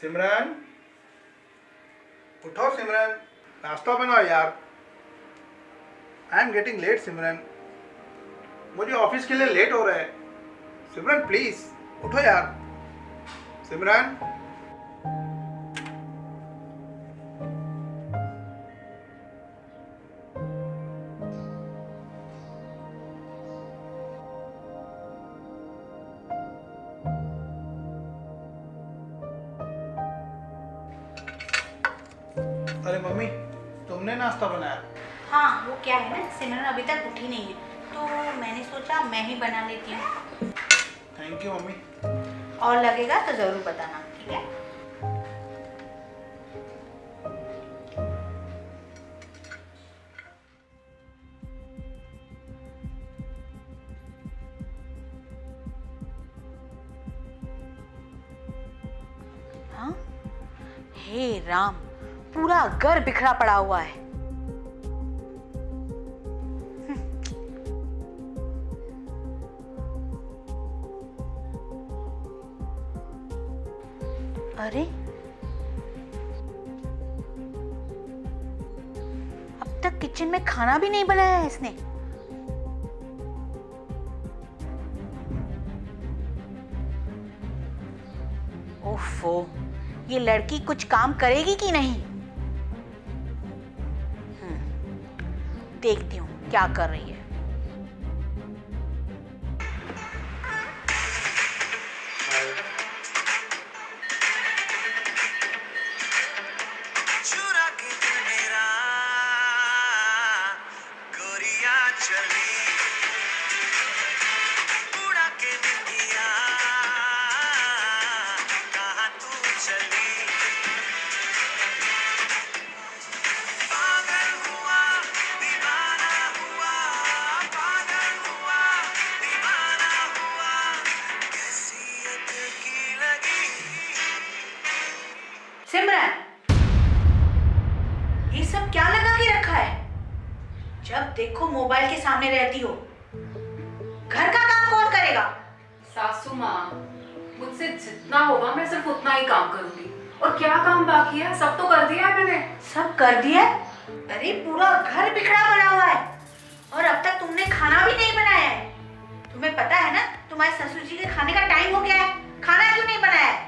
सिमरन, उठो सिमरन, नाश्ता बनाओ यार। आई एम गेटिंग लेट सिमरन, मुझे ऑफिस के लिए लेट हो रहा है। सिमरन प्लीज उठो यार। सिमरन, अरे मम्मी, तुमने नाश्ता बनाया? हाँ, वो क्या है ना, सिमरन अभी तक उठी नहीं है तो मैंने सोचा मैं ही बना लेती हूँ। Thank you mummy. और लगेगा तो ज़रूर बताना, ठीक है? हाँ, हे राम, पूरा घर बिखरा पड़ा हुआ है। अरे, अब तक किचन में खाना भी नहीं बनाया है इसने। ओफो, ये लड़की कुछ काम करेगी कि नहीं? देखती हूँ क्या कर रही है। चुरा के दिल मेरा गोरिया चली, उड़ा के निंदिया कहाँ तू चली। पागल हुआ दीवाना हुआ, पागल हुआ दीवाना हुआ, कैसी ये दिल की लगी। सिमरन, ये सब क्या लगा के रखा है? जब देखो मोबाइल के सामने रहती हो। घर का काम कौन करेगा? सासू माँ, मुझसे जितना होगा मैं सिर्फ उतना ही काम करूंगी। और क्या काम बाकी है? सब तो कर दिया है मैंने। सब कर दिया? अरे पूरा घर बिखरा पड़ा हुआ है और अब तक तुमने खाना भी नहीं बनाया है। तुम्हें पता है ना, तुम्हारे ससुर जी के खाने का टाइम हो गया है, खाना क्यों नहीं बनाया है?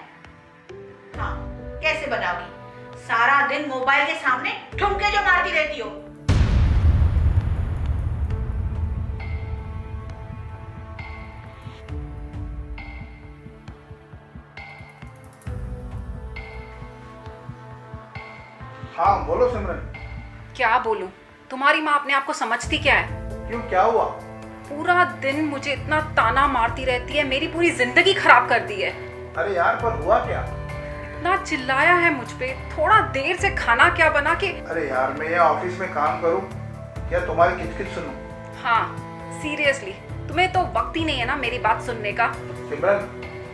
हाँ, कैसे बनाओगी? सारा दिन मोबाइल के सामने ठुमके जो मारती रहती हो। हाँ बोलो सिमरन। क्या बोलूं? तुम्हारी माँ अपने आप को समझती क्या है? क्यों, क्या हुआ? पूरा दिन मुझे इतना ताना मारती रहती है, मेरी पूरी जिंदगी खराब कर दी है। अरे यार, पर हुआ क्या? इतना चिल्लाया है मुझ पे, थोड़ा देर से खाना क्या बना के। अरे यार, मैं ये ऑफिस में काम करूं या तुम्हारी किचकिच सुनूं? हाँ, सीरियसली तुम्हें तो वक्त ही नहीं है ना मेरी बात सुनने का। सिमरन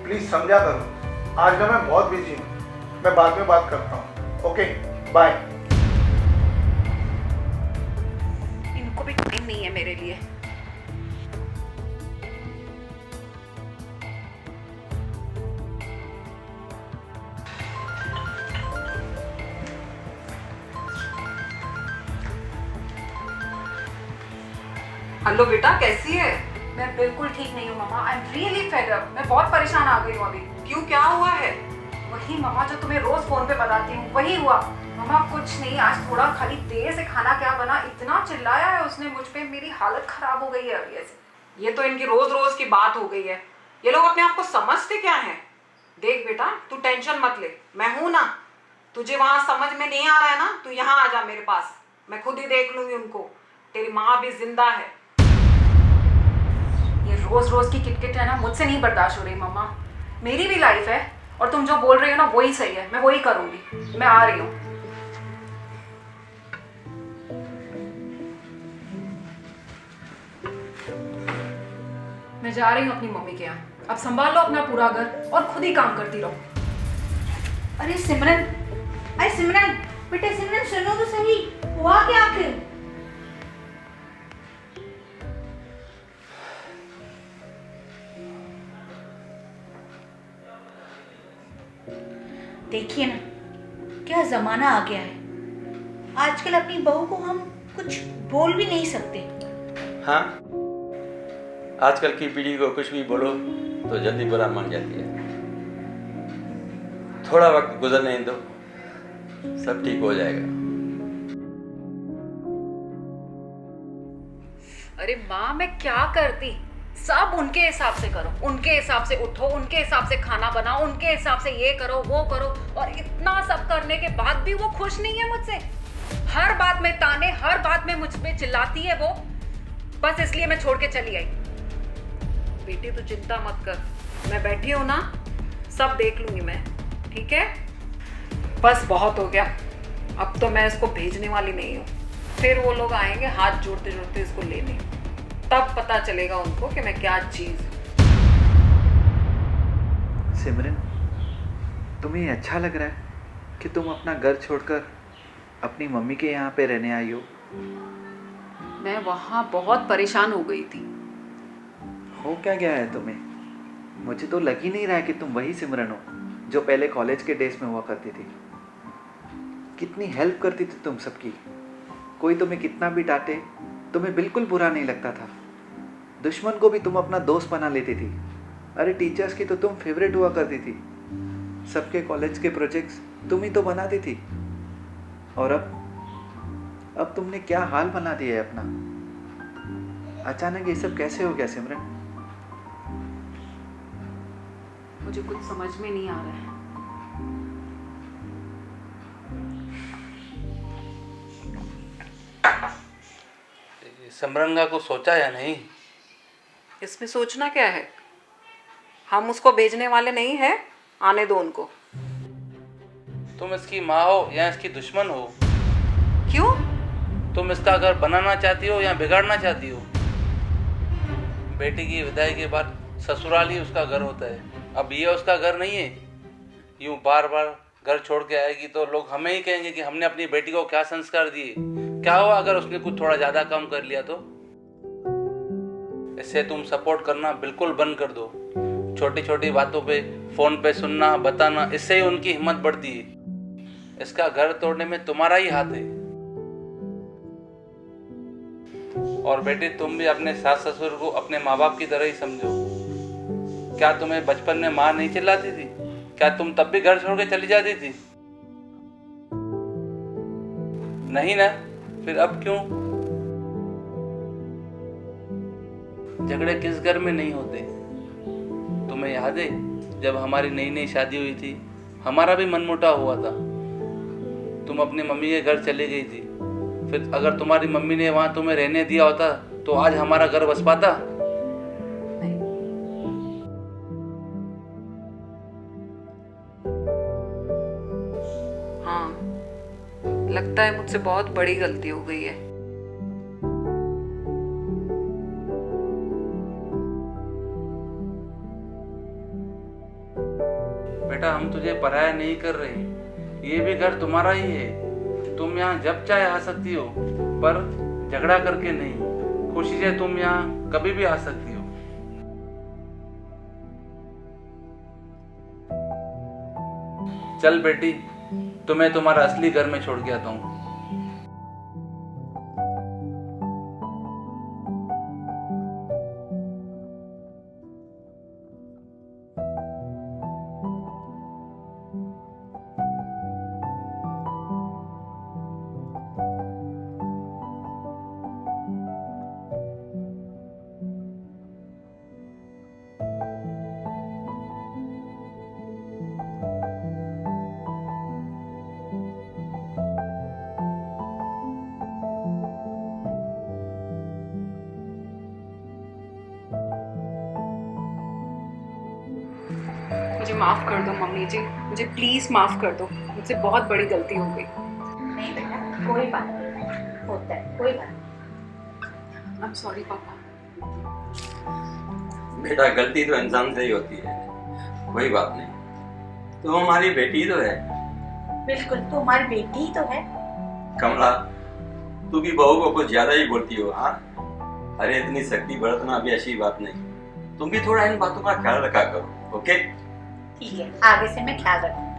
प्लीज समझा करो, आज ना मैं बहुत बिजी हूँ, मैं बाद में बात करता हूँ। Okay bye. इनको भी टाइम नहीं है मेरे लिए। हेलो बेटा, कैसी है? मैं बिल्कुल ठीक नहीं हूँ मामा। I am really fed up. मैं बहुत परेशान आ गई हूँ अभी। क्यों, क्या हुआ है? वही मामा जो तुम्हें रोज फोन पे बताती हूँ, वही हुआ। मामा कुछ नहीं, आज थोड़ा खाली देर से खाना क्या बना, इतना चिल्लाया है उसने मुझ पे, मेरी हालत खराब हो गई है अभी ऐसे। ये तो इनकी रोज रोज की बात हो गई है। ये लोग अपने आप को समझते क्या है? देख बेटा, तू टेंशन मत ले, मैं हूं ना। तुझे वहां समझ में नहीं आ रहा है ना, तू यहाँ आ जा मेरे पास, मैं खुद ही देख लूंगी उनको। तेरी माँ भी जिंदा है। ये रोज रोज की किटकिट है ना, मुझसे नहीं बर्दाश्त हो रही मम्मा। मेरी भी लाइफ है और तुम जो बोल रही हो ना वही सही है, मैं वही करूंगी। मैं आ रही हूँ। मैं जा रही हूँ अपनी मम्मी के यहाँ। अब संभाल लो अपना पूरा घर और खुद ही काम करती रहो। अरे सिमरन, अरे सिमरन, बेटे सिमरन सुनो तो सही, हुआ क्या आखिर? देखिए ना, क्या जमाना आ गया है। आजकल अपनी बहू को हम कुछ बोल भी नहीं सकते। हाँ, आजकल की पीढ़ी को कुछ भी बोलो तो जल्दी बुरा मान जाती है। थोड़ा वक्त गुजरने दो, सब ठीक हो जाएगा। अरे माँ, मैं क्या करती? सब उनके हिसाब से करो, उनके हिसाब से उठो, उनके हिसाब से खाना बनाओ, उनके हिसाब से ये करो वो करो, और इतना सब करने के बाद भी वो खुश नहीं है मुझसे। हर बात में ताने, हर बात में मुझ पे चिल्लाती है वो, बस इसलिए मैं छोड़ के चली आई। बेटी तू चिंता मत कर, मैं बैठी हूं ना, सब देख लूंगी मैं, ठीक है? बस बहुत हो गया, अब तो मैं इसको भेजने वाली नहीं हूँ। फिर वो लोग आएंगे हाथ जोड़ते जोड़ते इसको लेने, तब पता चलेगा उनको कि मैं क्या चीज। सिमरन, तुम्हें अच्छा लग रहा है कि तुम अपना घर छोड़कर अपनी मम्मी के यहाँ पे रहने आई हो? मैं वहाँ बहुत परेशान हो गई थी। हो क्या गया है तुम्हें? मुझे तो लग ही नहीं रहा है कि तुम वही सिमरन हो जो पहले कॉलेज के डेज में हुआ करती थी। कितनी हेल्प करती थी तुम सबकी, कोई तुम्हें कितना भी डांटे तुम्हें बिल्कुल बुरा नहीं लगता था। दुश्मन को भी तुम अपना दोस्त बना लेती थी। अरे टीचर्स की तो तुम फेवरेट हुआ करती थी। सबके कॉलेज के प्रोजेक्ट्स तुम ही तो बनाती थी। और अब तुमने क्या हाल बना दिया है अपना। अचानक ये सब कैसे हो गया सिमरन? मुझे कुछ समझ में नहीं आ रहा है। सिमरन का कुछ सोचा या नहीं? इसमें सोचना क्या है? हम उसको भेजने वाले नहीं है, आने दो उनको। तुम इसकी माँ हो या इसकी दुश्मन हो? क्यों? तुम इसका घर बनाना चाहती हो या बिगाड़ना चाहती हो? बेटी की विदाई के बाद ससुराल ही उसका घर होता है, अब ये उसका घर नहीं है। यूं बार बार घर छोड़ के आएगी तो लोग हमें ही कहेंगे कि हमने अपनी बेटी को क्या संस्कार दिए। क्या हुआ अगर उसने कुछ थोड़ा ज्यादा कम कर लिया तो? इससे तुम सपोर्ट करना बिल्कुल बंद कर दो। छोटी छोटी बातों पे फोन पे सुनना बताना, इससे ही उनकी हिम्मत बढ़ती है। इसका घर तोड़ने में तुम्हारा ही हाथ है। और बेटी, तुम भी अपने सास ससुर को अपने माँ बाप की तरह ही समझो। क्या तुम्हें बचपन में माँ नहीं चिल्लाती थी? क्या तुम तब भी घर छोड़ के चली जाती थी? नहीं ना? फिर अब क्यों? झगड़े किस घर में नहीं होते? तुम्हें याद है जब हमारी नई नई शादी हुई थी, हमारा भी मनमुटाव हुआ था। तुम अपनी मम्मी के घर चली गई थी। फिर अगर तुम्हारी मम्मी ने वहां तुम्हें रहने दिया होता तो आज हमारा घर बस पाता? हाँ, लगता है मुझसे बहुत बड़ी गलती हो गई है। बेटा, हम तुझे पराया नहीं कर रहे, ये भी घर तुम्हारा ही है। तुम यहाँ जब चाहे आ सकती हो, पर झगड़ा करके नहीं। खुशी से तुम यहाँ कभी भी आ सकती हो। चल बेटी, तुम्हें तुम्हारा असली घर में छोड़ के आता हूँ। मुझे माफ कर दो मम्मी जी, मुझे प्लीज माफ कर दो, मुझसे बहुत बड़ी गलती हो गई। नहीं बेटा, कोई बात नहीं, होता है, कोई बात आई एम सॉरी पापा। बेटा, गलती तो इंसान से ही होती है, कोई बात नहीं। तो हमारी बेटी तो है। नहीं। बिल्कुल, तो हमारी बेटी ही तो है। कमला, तू भी बहू को कुछ ज्यादा ही बोलती हो। हाँ, अरे इतनी शक्ति बरतना भी अच्छी बात नहीं। तुम भी थोड़ा इन बातों का ख्याल रखा करो, ओके? ठीक है, आगे से मैं ख्याल रखूंगी।